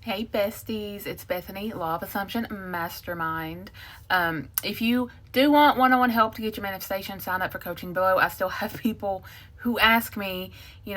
Hey besties, it's Bethany, Lawofassumption Mastermind. If you do want one-on-one help to get your manifestation, sign up for coaching below. I still have people who ask me, do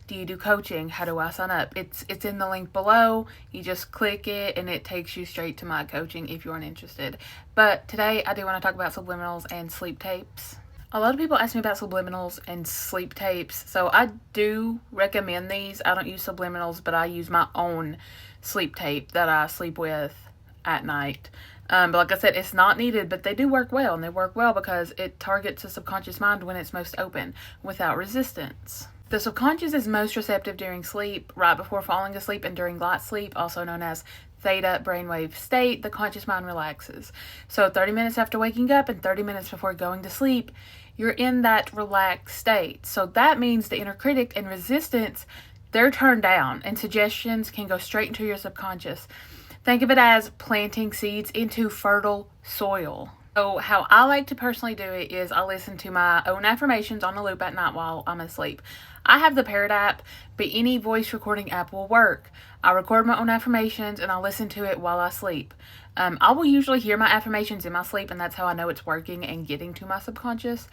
you do coaching? How do I sign up? It's in the link below. You just click it and it takes you straight to my coaching if you aren't interested. But today I do want to talk about subliminals and sleep tapes. A lot of people ask me about subliminals and sleep tapes, so I do recommend these. I don't use subliminals, but I use my own sleep tape that I sleep with at night. But like I said, it's not needed, but they do work well, and they work well because it targets the subconscious mind when it's most open, without resistance. The subconscious is most receptive during sleep, right before falling asleep, and during light sleep, also known as theta brainwave state. The conscious mind relaxes. So 30 minutes after waking up and 30 minutes before going to sleep, you're in that relaxed state. So that means the inner critic and resistance, they're turned down, and suggestions can go straight into your subconscious. Think of it as planting seeds into fertile soil. So how I like to personally do it is I listen to my own affirmations on a loop at night while I'm asleep. I have the Parrot app, but any voice recording app will work. I record my own affirmations and I listen to it while I sleep. I will usually hear my affirmations in my sleep, and that's how I know it's working and getting to my subconscious.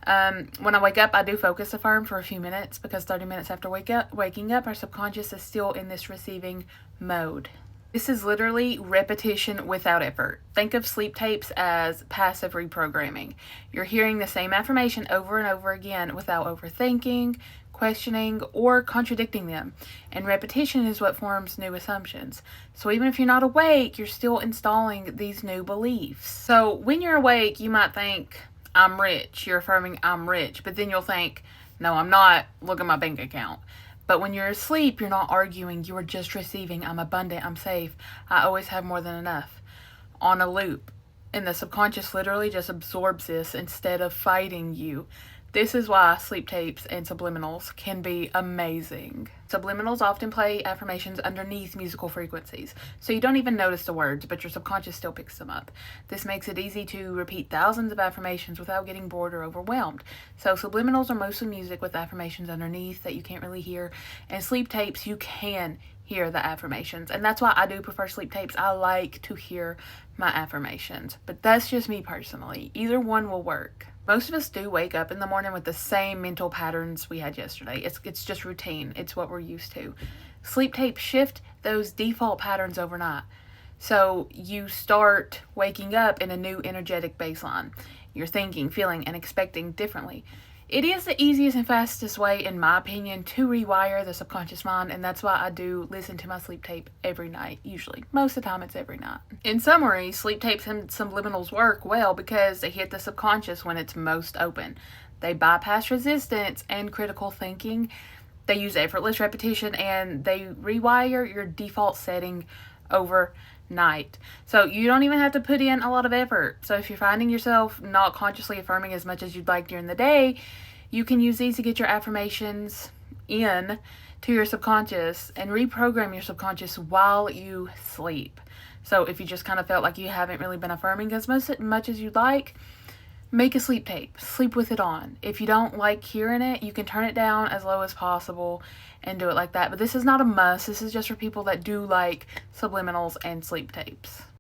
When I wake up, I do focus affirm for a few minutes because 30 minutes after waking up, our subconscious is still in this receiving mode. This is literally repetition without effort. Think of sleep tapes as passive reprogramming. You're hearing the same affirmation over and over again without overthinking, questioning, or contradicting them. And repetition is what forms new assumptions. So even if you're not awake, you're still installing these new beliefs. So when you're awake, you might think, I'm rich. You're affirming, I'm rich. But then you'll think, no, I'm not. Look at my bank account. But when you're asleep, you're not arguing. You are just receiving. I'm abundant. I'm safe. I always have more than enough. On a loop. And the subconscious literally just absorbs this instead of fighting you. This is why sleep tapes and subliminals can be amazing. Subliminals often play affirmations underneath musical frequencies, so you don't even notice the words, but your subconscious still picks them up. This makes it easy to repeat thousands of affirmations without getting bored or overwhelmed. So subliminals are mostly music with affirmations underneath that you can't really hear, and sleep tapes you can hear the affirmations, and that's why I do prefer sleep tapes. I like to hear my affirmations, but that's just me personally. Either one will work. Most of us do wake up in the morning with the same mental patterns we had yesterday. It's just routine. It's what we're used to. Sleep tapes shift those default patterns overnight. So you start waking up in a new energetic baseline. You're thinking, feeling, and expecting differently. It is the easiest and fastest way, in my opinion, to rewire the subconscious mind, and that's why I do listen to my sleep tape every night, usually. Most of the time, it's every night. In summary, sleep tapes and subliminals work well because they hit the subconscious when it's most open. They bypass resistance and critical thinking. They use effortless repetition, and they rewire your default setting overnight. So you don't even have to put in a lot of effort. So if you're finding yourself not consciously affirming as much as you'd like during the day, you can use these to get your affirmations in to your subconscious and reprogram your subconscious while you sleep. So if you just kind of felt like you haven't really been affirming as much as you'd like, make a sleep tape. Sleep with it on. If you don't like hearing it, you can turn it down as low as possible and do it like that. But this is not a must. This is just for people that do like subliminals and sleep tapes.